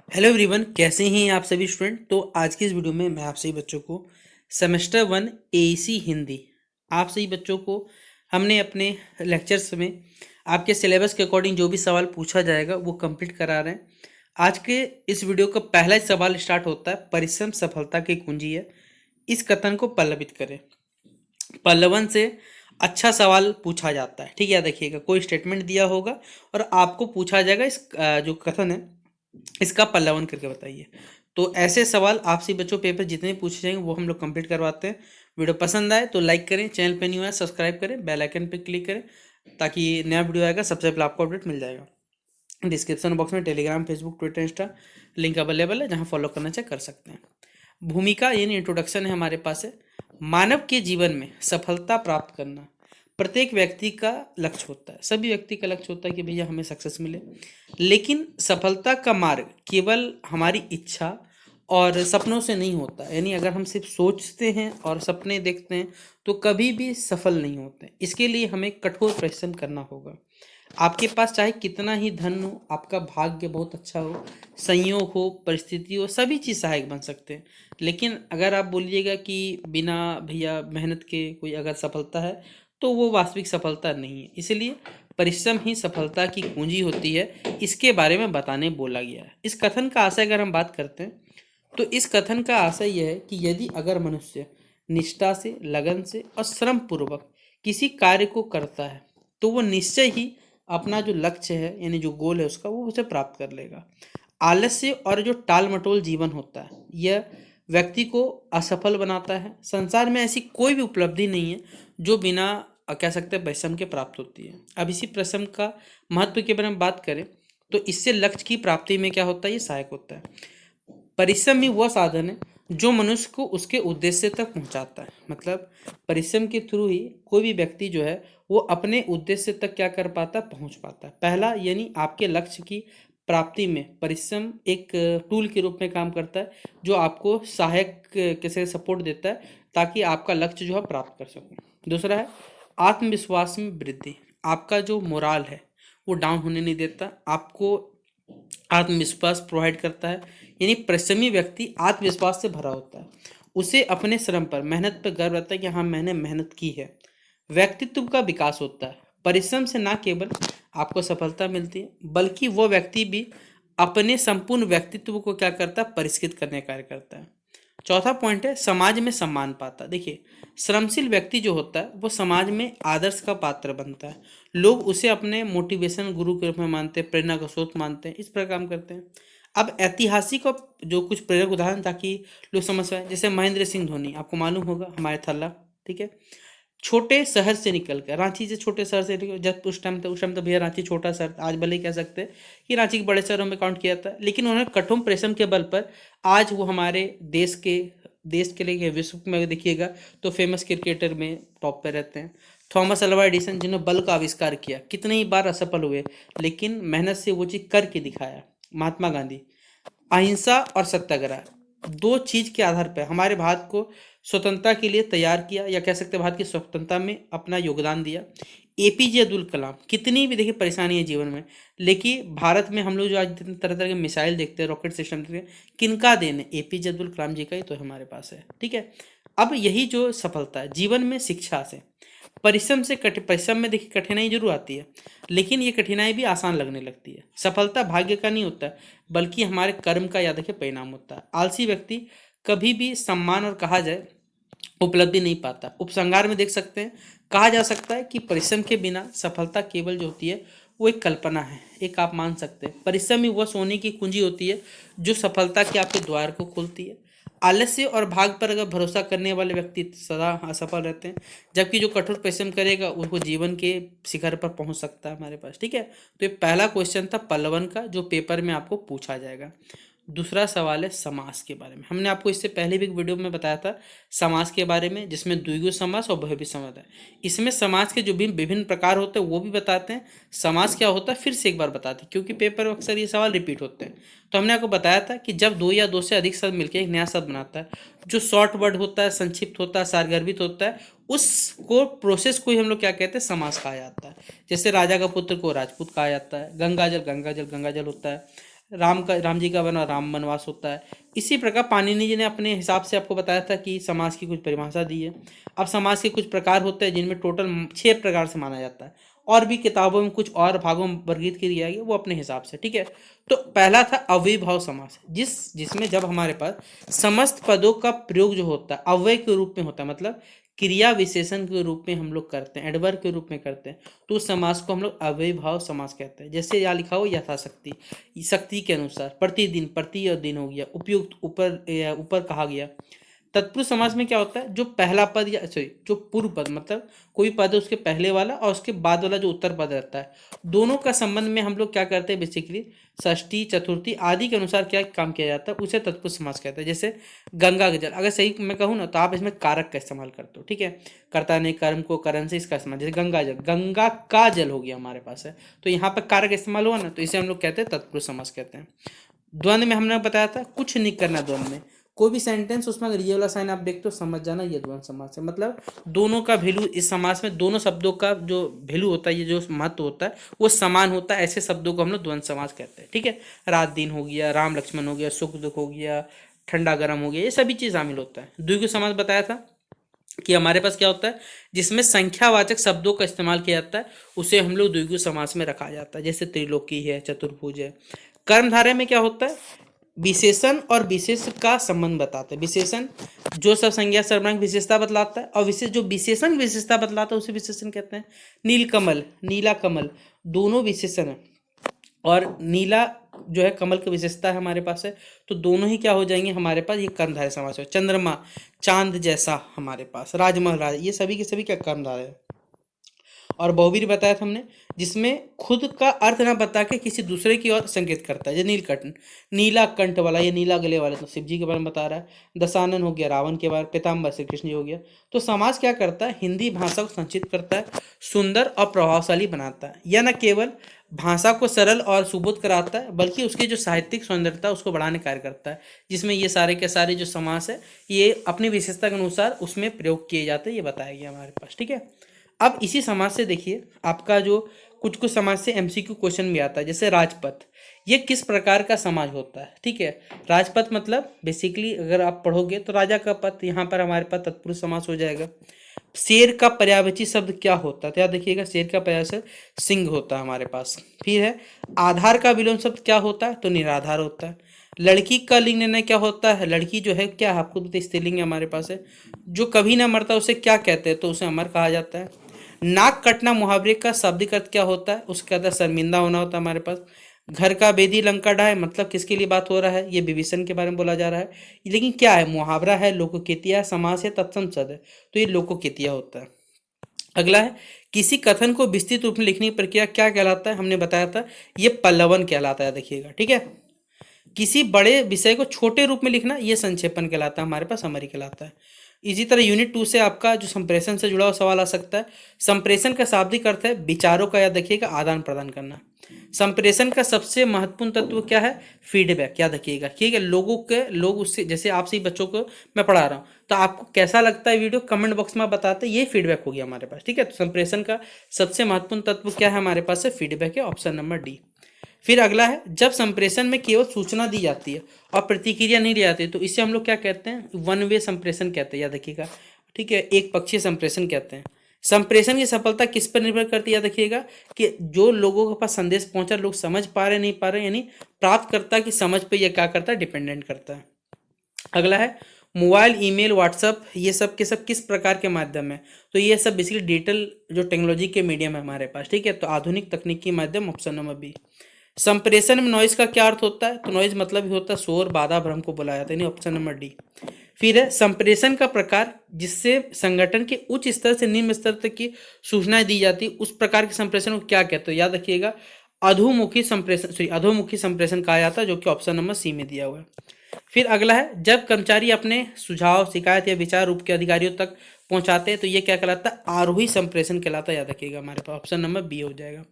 Hello everyone, कैसे हैं आप सभी स्टूडेंट। तो आज की इस वीडियो में मैं आप सभी बच्चों को सेमेस्टर 1 एसी हिंदी आप सभी बच्चों को हमने अपने लेक्चर्स में आपके सिलेबस के अकॉर्डिंग जो भी सवाल पूछा जाएगा वो कंप्लीट करा रहे हैं। आज के इस वीडियो का पहला ही सवाल स्टार्ट होता है, परिश्रम सफलता की कुंजी है, इस कथन को पल्लवित करें। पल्लवन से अच्छा सवाल पूछा जाता है। ठीक है, देखिएगा कोई स्टेटमेंट दिया होगा और आपको पूछा जाएगा इस जो कथन है इसका पल्लवन करके बताइए। तो ऐसे सवाल आपसे बच्चों पेपर जितने पूछे जाएंगे वो हम लोग कंप्लीट करवाते हैं। वीडियो पसंद आए तो लाइक करें, चैनल पे न्यू है सब्सक्राइब करें, बेल आइकन पे क्लिक करें ताकि नया वीडियो आएगा सबसे पहले आपको अपडेट मिल जाएगा। डिस्क्रिप्शन बॉक्स में Telegram, Facebook, Twitter, Insta link available है, जहाँ फॉलो करना चाहे कर सकते हैं। भूमिका यानी इंट्रोडक्शन है हमारे पास है। मानव के जीवन में सफलता प्राप्त करना प्रत्येक व्यक्ति का लक्ष्य होता है। सभी व्यक्ति का लक्ष्य होता है कि भैया हमें सक्सेस मिले, लेकिन सफलता का मार्ग केवल हमारी इच्छा और सपनों से नहीं होता। यानी अगर हम सिर्फ सोचते हैं और सपने देखते हैं तो कभी भी सफल नहीं होते। इसके लिए हमें कठोर परिश्रम करना होगा। आपके पास चाहे कितना ही धन हो, आपका भाग्य बहुत अच्छा हो, संयोग हो, परिस्थिति हो, सभी चीज़ सहायक बन सकते हैं, लेकिन अगर आप बोलिएगा कि बिना भैया मेहनत के कोई अगर सफलता है तो वो वास्तविक सफलता नहीं है। इसलिए परिश्रम ही सफलता की कुंजी होती है, इसके बारे में बताने बोला गया है। इस कथन का आशय अगर हम बात करते हैं तो इस कथन का आशय यह है कि यदि अगर मनुष्य निष्ठा से, लगन से और श्रम पूर्वक किसी कार्य को करता है तो वो निश्चय ही अपना जो लक्ष्य है यानी जो गोल है उसका वो उसे प्राप्त कर लेगा। आलस्य और जो टाल मटोल जीवन होता है यह व्यक्ति को असफल बनाता है। संसार में ऐसी कोई भी उपलब्धि नहीं है जो बिना कह सकते हैं परिश्रम के प्राप्त होती है। अब इसी परिश्रम का महत्व के बारे में बात करें तो इससे लक्ष्य की प्राप्ति में क्या होता है, ये सहायक होता है। परिश्रम ही वह साधन है जो मनुष्य को उसके उद्देश्य तक पहुंचाता है। मतलब परिश्रम के थ्रू ही कोई भी व्यक्ति जो है वो अपने उद्देश्य तक क्या कर पाता है, पहुंच पाता है। पहला यानी आपके लक्ष्य की प्राप्ति में परिश्रम एक टूल के रूप में काम करता है जो आपको सहायक कैसे सपोर्ट देता है ताकि आपका लक्ष्य जो है प्राप्त कर सको। दूसरा है आत्मविश्वास में वृद्धि। आपका जो मोराल है वो डाउन होने नहीं देता, आपको आत्मविश्वास प्रोवाइड करता है। यानी परिश्रमी व्यक्ति आत्मविश्वास से भरा होता है, उसे अपने श्रम पर, मेहनत पर गर्व रहता है कि हाँ मैंने मेहनत की है। व्यक्तित्व का विकास होता है। परिश्रम से ना केवल आपको सफलता मिलती है बल्कि वो व्यक्ति भी अपने संपूर्ण व्यक्तित्व को क्या करता है, परिष्कृत करने का कार्य करता है। चौथा पॉइंट है समाज में सम्मान पाता। देखिए श्रमशील व्यक्ति जो होता है वो समाज में आदर्श का पात्र बनता है। लोग उसे अपने मोटिवेशन गुरु के रूप में मानते हैं, प्रेरणा का स्रोत मानते हैं, इस प्रकार काम करते हैं। अब ऐतिहासिक और जो कुछ प्रेरक उदाहरण ताकि लोग समझ पाए, जैसे महेंद्र सिंह धोनी, आपको मालूम होगा हमारे थल्ला, ठीक है, छोटे शहर से निकल कर, रांची से छोटे शहर से निकल, जब उस टाइम तो भैया रांची छोटा शहर था, आज भले ही कह सकते हैं कि रांची के बड़े शहरों में काउंट किया था, लेकिन उन्होंने कठोर परिश्रम के बल पर आज वो हमारे देश के लिए विश्व में देखिएगा तो फेमस क्रिकेटर में टॉप पे रहते हैं। थॉमस अल्वा एडिसन जिन्होंने बल्ब का आविष्कार किया, कितने ही बार असफल हुए लेकिन मेहनत से वो चीज करके दिखाया। महात्मा गांधी, अहिंसा और सत्याग्रह, दो चीज के आधार पर हमारे भारत को स्वतंत्रता के लिए तैयार किया, या कह सकते हैं भारत की स्वतंत्रता में अपना योगदान दिया। एपीजे अब्दुल कलाम, कितनी भी देखिए परेशानी है जीवन में, लेकिन भारत में हम लोग जो आज तरह तरह के मिसाइल देखते हैं, रॉकेट सिस्टम देखते हैं, किनका देन है, एपीजे अब्दुल कलाम जी का ही तो हमारे पास है। ठीक है, अब यही जो सफलता है जीवन में शिक्षा से, परिश्रम में देखिए कठिनाई जरूर आती है लेकिन ये कठिनाई भी आसान लगने लगती है। सफलता भाग्य का नहीं होता बल्कि हमारे कर्म का याद रखिए परिणाम होता है। आलसी व्यक्ति कभी भी सम्मान और कहा जाए उपलब्धि नहीं पाता। उपसंहार में देख सकते हैं, कहा जा सकता है कि परिश्रम के बिना सफलता केवल जो होती है वो एक कल्पना है, एक आप मान सकते हैं। परिश्रम ही वह सोने की कुंजी होती है जो सफलता के आपके द्वार को खोलती है। आलस्य और भाग पर अगर भरोसा करने वाले व्यक्ति सदा असफल रहते हैं, जबकि जो कठोर परिश्रम करेगा उसको जीवन के शिखर पर पहुंच सकता है हमारे पास। ठीक है, तो ये पहला क्वेश्चन था पल्लवन का जो पेपर में आपको पूछा जाएगा। दूसरा सवाल है समास के बारे में। हमने आपको इससे पहले भी एक वीडियो में बताया था समास के बारे में, जिसमें द्विगु समास और बहुव्रीहि समास है। इसमें समास के जो भी विभिन्न प्रकार होते हैं वो भी बताते हैं, समास क्या होता है फिर से एक बार बताते हैं, क्योंकि पेपर में अक्सर ये सवाल रिपीट होते हैं। तो हमने आपको बताया था कि जब दो या दो से अधिक शब्द मिलकर एक नया शब्द बनाता है, जो शॉर्ट वर्ड होता है, संक्षिप्त होता है, सारगर्भित होता है, उसको प्रोसेस को ही हम लोग क्या कहते हैं, समास कहा जाता है। जैसे राजा का पुत्र को राजपूत कहा जाता है, गंगाजल गंगाजल गंगाजल होता है, राम जी का बना राम वनवास होता है। इसी प्रकार पाणिनि जी ने अपने हिसाब से आपको बताया था कि समाज की कुछ परिभाषा दी है। अब समाज के कुछ प्रकार होते हैं जिनमें टोटल 6 प्रकार से माना जाता है, और भी किताबों में कुछ और भागों में वर्गीकृत किया गया, वो अपने हिसाब से, ठीक है। तो पहला था अव्ययीभाव समास, जिसमें जब हमारे पास समस्त पदों का प्रयोग जो होता है अव्यय के रूप में होता है, मतलब क्रिया विशेषण के रूप में हम लोग करते हैं, एडवर्ब के रूप में करते हैं, तो उस समास को हम लोग अव्ययीभाव समास कहते हैं। जैसे यहाँ लिखा हो यथाशक्ति, शक्ति के अनुसार, प्रतिदिन, प्रति और दिन हो गया, उपयुक्त, ऊपर ऊपर कहा गया। तत्पुरुष समास में क्या होता है, जो पहला पद या सॉरी जो पूर्व पद, मतलब कोई पद है उसके पहले वाला और उसके बाद वाला जो उत्तर पद रहता है, दोनों का संबंध में हम लोग क्या करते हैं, बेसिकली षष्ठी, चतुर्थी आदि के अनुसार क्या काम किया जाता है, उसे तत्पुरुष समास कहते हैं। जैसे गंगा का जल, अगर सही मैं कहूँ ना तो आप इसमें कारक का इस्तेमाल करते हो, ठीक है, कर्ता ने कर्म को करण से इसका इस्तेमाल, जैसे गंगा जल, गंगा का जल हो गया हमारे पास है, तो यहाँ पर कारक इस्तेमाल हुआ ना, तो इसे हम लोग कहते हैं तत्पुरुष समास कहते हैं। द्वंद्व में हमने बताया था कुछ नहीं करना, द्वंद्व में कोई भी सेंटेंस उसमें अगर ये वाला साइन आप देखते हो समझ जाना ये द्वंद्व समास है, मतलब दोनों का वैल्यू इस समास में, दोनों शब्दों का जो वैल्यू होता है, ये जो महत्व होता है वो समान होता है, ऐसे शब्दों को हम लोग द्वंद्व समास कहते हैं, ठीक है। रात दिन हो गया, राम लक्ष्मण हो गया, सुख दुख हो गया, ठंडा गर्म हो गया, ये सभी चीज शामिल होता है। द्विगु समास बताया था कि हमारे पास क्या होता है, जिसमें संख्यावाचक शब्दों का इस्तेमाल किया जाता है, उसे हम लोग द्विगु समास में रखा जाता है, जैसे त्रिलोकी है, चतुर्भुज है। कर्मधारय में क्या होता है, विशेषण और विशेष का संबंध बताते हैं। विशेषण जो सब संज्ञा सर्वनाम विशेषता बतलाता है, और विशेष जो विशेषण विशेषता बतलाता है उसे विशेषण कहते हैं। नीलकमल, नीला कमल, दोनों विशेषण है, और नीला जो है कमल की विशेषता है हमारे पास है, तो दोनों ही क्या हो जाएंगे हमारे पास, ये कर्मधारय समास है। चंद्रमा, चांद जैसा हमारे पास, राजमहल, ये सभी के सभी क्या कर्मधारय है। और बहुवीर बताया था हमने, जिसमें खुद का अर्थ ना बता के किसी दूसरे की ओर संकेत करता है, जैसे नीलकंठ, नीला कंठ वाला, ये नीला गले वाला, तो शिव जी के बारे में बता रहा है। दशानन हो गया रावण के बारे, पीताम्बर श्री कृष्ण जी हो गया। तो समाज क्या करता है, हिंदी भाषा को संचित करता है, सुंदर और प्रभावशाली बनाता है। यह न केवल भाषा को सरल और सुबोध कराता है, बल्कि उसकी जो साहित्यिक सौंदर्यता उसको बढ़ाने कार्य करता है, जिसमें ये सारे के सारे जो समास है ये अपनी विशेषता के अनुसार उसमें प्रयोग किए जाते हैं, ये बताया गया हमारे पास, ठीक है। अब इसी समाज से देखिए आपका जो कुछ कुछ समाज से एमसीक्यू क्वेश्चन भी आता है, जैसे राजपथ, ये किस प्रकार का समाज होता है, ठीक है। राजपथ मतलब बेसिकली अगर आप पढ़ोगे तो राजा का पथ, यहाँ पर हमारे पास तत्पुरुष समास हो जाएगा। शेर का पर्यायवाची शब्द क्या होता है, तो याद देखिएगा शेर का पर्यायवाची शब्द सिंह होता है हमारे पास। फिर है आधार का विलोम शब्द क्या होता है, तो निराधार होता है। लड़की का लिंग निर्णय क्या होता है, लड़की जो है क्या है आपको पता, स्त्रीलिंग है हमारे पास है। जो कभी ना मरता उसे क्या कहते हैं, तो उसे अमर कहा जाता है। नाक कटना मुहावरे का शाब्दिक अर्थ क्या होता है, उसका अर्थ शर्मिंदा होना होता है हमारे पास। घर का बेदी लंका ढाए, मतलब किसके लिए बात हो रहा है, ये विभीषण के बारे में बोला जा रहा है। लेकिन क्या है, मुहावरा है, लोकोकेतिया समास है, तत्सम सद है, तो ये लोकोकेतिया होता है। अगला है किसी कथन को विस्तृत रूप में लिखने की प्रक्रिया क्या कहलाता है, हमने बताया था ये पल्लवन कहलाता है, देखिएगा, ठीक है। किसी बड़े विषय को छोटे रूप में लिखना ये संक्षेपण कहलाता है, हमारे पास समरी कहलाता है। इसी तरह यूनिट 2 से आपका जो संप्रेषण से जुड़ा हुआ सवाल आ सकता है। संप्रेषण का शाब्दिक अर्थ है विचारों का, याद रखिएगा, आदान प्रदान करना। संप्रेषण का सबसे महत्वपूर्ण तत्व क्या है, फीडबैक, याद रखिएगा, ठीक है। लोग उससे, जैसे आपसे ही बच्चों को मैं पढ़ा रहा हूँ तो आपको कैसा लगता है वीडियो, कमेंट बॉक्स में बताते, ये फीडबैक हो गया हमारे पास, ठीक है। तो संप्रेषण का सबसे महत्वपूर्ण तत्व क्या है हमारे पास है, फीडबैक है, ऑप्शन नंबर डी। फिर अगला है जब संप्रेषण में केवल सूचना दी जाती है और प्रतिक्रिया नहीं दी जाती है, तो इसे हम लोग क्या कहते हैं, वन वे संप्रेषण कहते हैं, याद रखिएगा, ठीक है, एक पक्षीय संप्रेषण कहते हैं। संप्रेषण की सफलता किस पर निर्भर करती है, याद रखिएगा, कि जो लोगों के पास संदेश पहुंचा, लोग समझ पा रहे नहीं पा रहे, यानी प्राप्तकर्ता की समझ पे यह क्या करता है, डिपेंडेंट करता है। अगला है मोबाइल, ईमेल, व्हाट्सअप, ये सब के सब किस प्रकार के माध्यम है, तो ये सब बेसिकली डिजिटल जो टेक्नोलॉजी के मीडियम है हमारे पास, ठीक है। तो आधुनिक तकनीकी माध्यम, ऑप्शन नंबर बी। संप्रेषण में नॉइज का क्या अर्थ होता है, तो नॉइज मतलब ही होता है शोर, बाधा, भ्रम को बुलाया जाता है, ऑप्शन नंबर डी। फिर है संप्रेषण का प्रकार, जिससे संगठन के उच्च स्तर से निम्न स्तर तक की सूचनाएं दी जाती, उस प्रकार के संप्रेषण को क्या कहते हैं, याद रखिएगा, अधोमुखी संप्रेषण, सॉरी अधोमुखी संप्रेषण कहा जाता है, जो कि ऑप्शन नंबर सी में दिया हुआ है। फिर अगला है जब कर्मचारी अपने सुझाव, शिकायत या विचार रूप के अधिकारियों तक पहुंचाते हैं, तो ये क्या कहलाता है, आरोही संप्रेषण कहलाता है, याद रखिएगा, हमारे पास ऑप्शन नंबर बी हो जाएगा।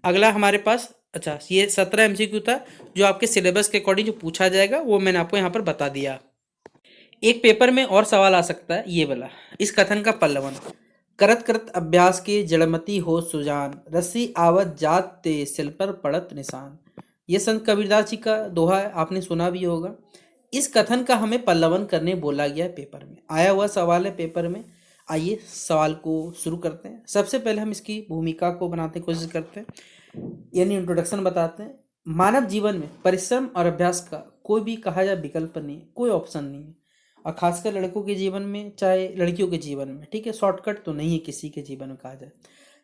अगला हमारे पास, अच्छा ये 17 एमसीक्यू था जो आपके सिलेबस के अकॉर्डिंग जो पूछा जाएगा वो मैंने आपको यहाँ पर बता दिया। एक पेपर में और सवाल आ सकता है ये वाला, इस कथन का पल्लवन, करत करत अभ्यास के जड़मती हो सुजान, रस्सी आवत जात ते सिल पर पड़त निशान। ये संत कबीरदास जी का दोहा है, आपने सुना भी होगा। इस कथन का हमें पल्लवन करने बोला गया है पेपर में, आया हुआ सवाल है पेपर में। आइए सवाल को शुरू करते हैं। सबसे पहले हम इसकी भूमिका को बनाने की कोशिश करते हैं, यानी इंट्रोडक्शन बताते हैं। मानव जीवन में परिश्रम और अभ्यास का कोई भी कहा जाए विकल्प नहीं है, कोई ऑप्शन नहीं है। और खासकर लड़कों के जीवन में, चाहे लड़कियों के जीवन में, ठीक है, शॉर्टकट तो नहीं है किसी के जीवन में कहा जाए।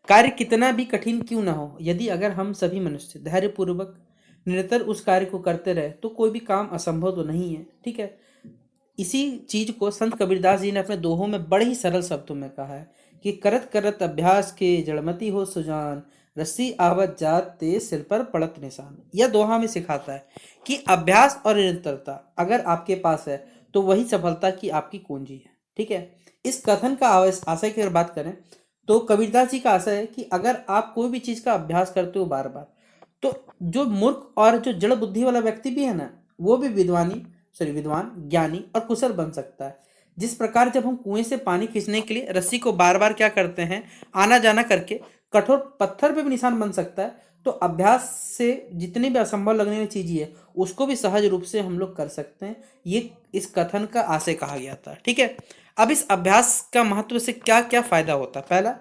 कार्य कितना भी कठिन क्यों ना हो, यदि अगर हम सभी मनुष्य धैर्यपूर्वक निरंतर उस कार्य को करते रहे तो कोई भी काम असंभव तो नहीं है, ठीक है। इसी चीज को संत कबीरदास जी ने अपने दोहों में बड़े ही सरल शब्दों में कहा है कि करत करत अभ्यास के जड़मती हो सुजान, रस्सी आवत जात ते सिर पर पड़त निशान। यह दोहा में सिखाता है कि अभ्यास और निरंतरता अगर आपके पास है तो वही सफलता की आपकी कुंजी है, ठीक है। इस कथन का आशय की अगर बात करें तो कबीरदास जी का आशय है कि अगर आप कोई भी चीज का अभ्यास करते हो बार बार, तो जो मूर्ख और जो जड़ बुद्धि वाला व्यक्ति भी है ना, वो भी विद्वान, ज्ञानी और कुशल बन सकता है। जिस प्रकार जब हम कुएं से पानी खींचने के लिए रस्सी को बार बार क्या करते हैं, आना जाना करके कठोर पत्थर पे भी निशान बन सकता है, तो अभ्यास से जितनी भी असंभव लगने वाली चीज है उसको भी सहज रूप से हम लोग कर सकते हैं। ये इस कथन का आशय कहा गया था, ठीक है। अब इस अभ्यास का महत्व से क्या क्या फायदा होता है। पहला,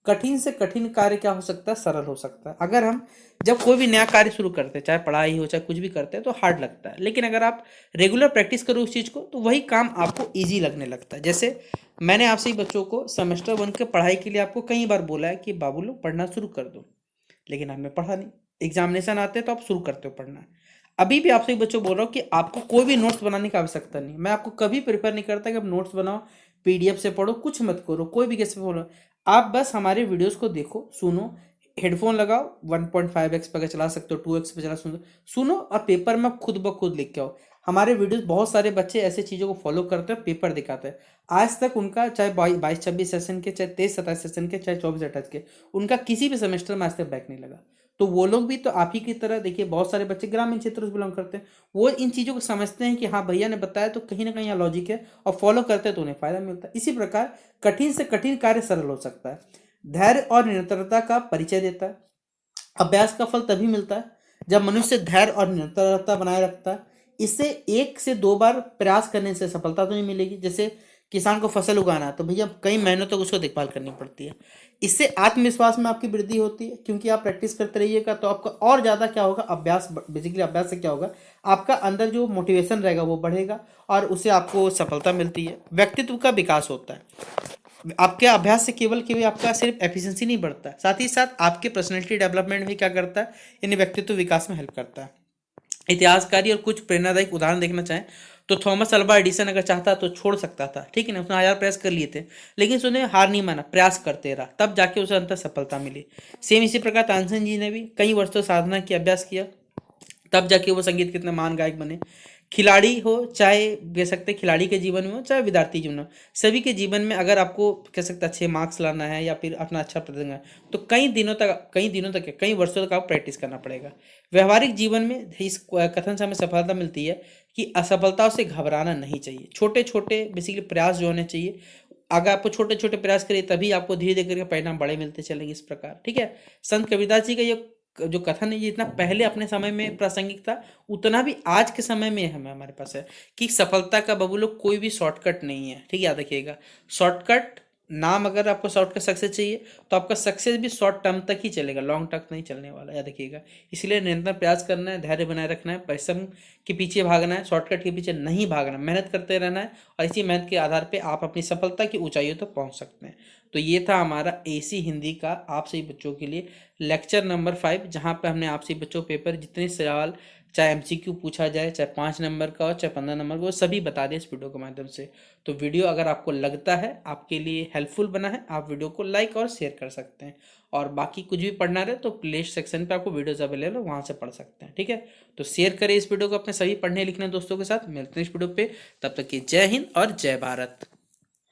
कठिन से कठिन कार्य क्या हो सकता है, सरल हो सकता है। अगर हम जब कोई भी नया कार्य शुरू करते हैं, चाहे पढ़ाई हो चाहे कुछ भी करते हैं, तो हार्ड लगता है, लेकिन अगर आप रेगुलर प्रैक्टिस करो उस चीज़ को तो वही काम आपको ईजी लगने लगता है। जैसे मैंने आपसे ही बच्चों को सेमेस्टर 1 के पढ़ाई के लिए आपको कई बार बोला है कि बाबू लोग पढ़ना शुरू कर दो, लेकिन आपने पढ़ा नहीं। एग्जामिनेशन आते हैं तो आप शुरू करते हो पढ़ना। अभी भी आपसे बच्चों बोल रहा हूँ कि आपको कोई भी नोट्स बनाने की आवश्यकता नहीं। मैं आपको कभी प्रेफर नहीं करता कि आप नोट्स बनाओ, पीडीएफ से पढ़ो, कुछ मत करो, कोई भी कैसे बोलो। आप बस हमारे वीडियोस को देखो, सुनो, हेडफोन लगाओ, 1.5x पे चला सकते हो, 2x पे चला सुनो और पेपर में खुद ब खुद लिख के आओ। हमारे वीडियोस बहुत सारे बच्चे ऐसे चीज़ों को फॉलो करते हैं, पेपर दिखाते हैं। आज तक उनका चाहे 22-26 सेशन के, चाहे 23-27 सेशन के, चाहे 24-28 के, उनका किसी भी सेमेस्टर में आज तक बैक नहीं लगा। तो वो लोग भी तो आप ही की तरह, देखिए बहुत सारे बच्चे ग्रामीण क्षेत्र से बिलोंग करते हैं, वो इन चीज़ों को समझते हैं कि हाँ भैया ने बताया तो कहीं ना कहीं यहाँ लॉजिक है, और फॉलो करते हैं तो उन्हें फायदा मिलता है। इसी प्रकार कठिन से कठिन कार्य सरल हो सकता है, धैर्य और निरंतरता का परिचय देता है। अभ्यास का फल तभी मिलता है जब मनुष्य धैर्य और निरंतरता बनाए रखता है। इससे 1 से 2 बार प्रयास करने से सफलता तो नहीं मिलेगी। जैसे किसान को फसल उगाना है तो भैया कई महीनों तक उसको देखभाल करनी पड़ती है। इससे आत्मविश्वास में आपकी वृद्धि होती है, क्योंकि आप प्रैक्टिस करते रहिएगा तो आपका और ज़्यादा क्या होगा, अभ्यास, बेसिकली अभ्यास से क्या होगा, आपका अंदर जो मोटिवेशन रहेगा वो बढ़ेगा और उससे आपको सफलता मिलती है। व्यक्तित्व का विकास होता है। आपके अभ्यास से केवल केवल आपका सिर्फ एफिशिएंसी नहीं बढ़ता, साथ ही साथ आपके पर्सनैलिटी डेवलपमेंट भी क्या करता है, यानी व्यक्तित्व विकास में हेल्प करता है। इतिहासकारी और कुछ प्रेरणादायक उदाहरण देखना चाहें तो थॉमस अल्वा एडिसन अगर चाहता तो छोड़ सकता था, ठीक है ना, उसने 1000 प्रयास कर लिए थे, लेकिन उसने हार नहीं माना, प्रयास करते रहा, तब जाके उसे अंतर सफलता मिली। सेम इसी प्रकार तानसेन जी ने भी कई वर्षों साधना की, अभ्यास किया, तब जाके वो संगीत के इतने महान गायक बने। खिलाड़ी हो, चाहे कह सकते खिलाड़ी के जीवन में हो चाहे विद्यार्थी जीवन में, सभी के जीवन में अगर आपको कह सकते अच्छे मार्क्स लाना है या फिर अपना अच्छा प्रदर्शन करना है तो कई वर्षों तक आपको प्रैक्टिस करना पड़ेगा। व्यवहारिक जीवन में इस कथन से हमें सफलता मिलती है कि असफलताओं से घबराना नहीं चाहिए। छोटे छोटे बेसिकली प्रयास जो होने चाहिए, अगर आपको छोटे छोटे प्रयास करिए तभी आपको धीरे धीरे करके परिणाम बड़े मिलते चलेंगे, इस प्रकार, ठीक है। संत कबीरदास जी का ये जो कथन है ये इतना पहले अपने समय में प्रासंगिक था, उतना भी आज के समय में हमारे पास है कि सफलता का बाबू लोग कोई भी शॉर्टकट नहीं है, ठीक है, याद रखिएगा। शॉर्टकट नाम, अगर आपको शॉर्टकट सक्सेस चाहिए तो आपका सक्सेस भी शॉर्ट टर्म तक ही चलेगा, लॉन्ग तक नहीं चलने वाला, याद रखिएगा। इसलिए निरंतर प्रयास करना है, धैर्य बनाए रखना है, परिश्रम के पीछे भागना है, शॉर्टकट के पीछे नहीं भागना, मेहनत करते रहना है, और इसी मेहनत के आधार पर आप अपनी सफलता की ऊंचाइयों तक पहुंच सकते हैं। तो ये था हमारा एसी हिंदी का आप सभी बच्चों के लिए लेक्चर नंबर 5, जहाँ पे हमने आप सभी बच्चों पेपर जितने सवाल, चाहे एमसीक्यू पूछा जाए, चाहे 5 नंबर का हो चाहे 15 नंबर का, वो सभी बता दें इस वीडियो के माध्यम से। तो वीडियो अगर आपको लगता है आपके लिए हेल्पफुल बना है, आप वीडियो को लाइक और शेयर कर सकते हैं। और बाकी कुछ भी पढ़ना रहे तो प्लेलिस्ट सेक्शन पे आपको वीडियोज अवेलेबल है, वहाँ से पढ़ सकते हैं, ठीक है। तो शेयर करें इस वीडियो को अपने सभी पढ़ने लिखने दोस्तों के साथ। मिलते हैं इस वीडियो पे, तब तक की जय हिंद और जय भारत।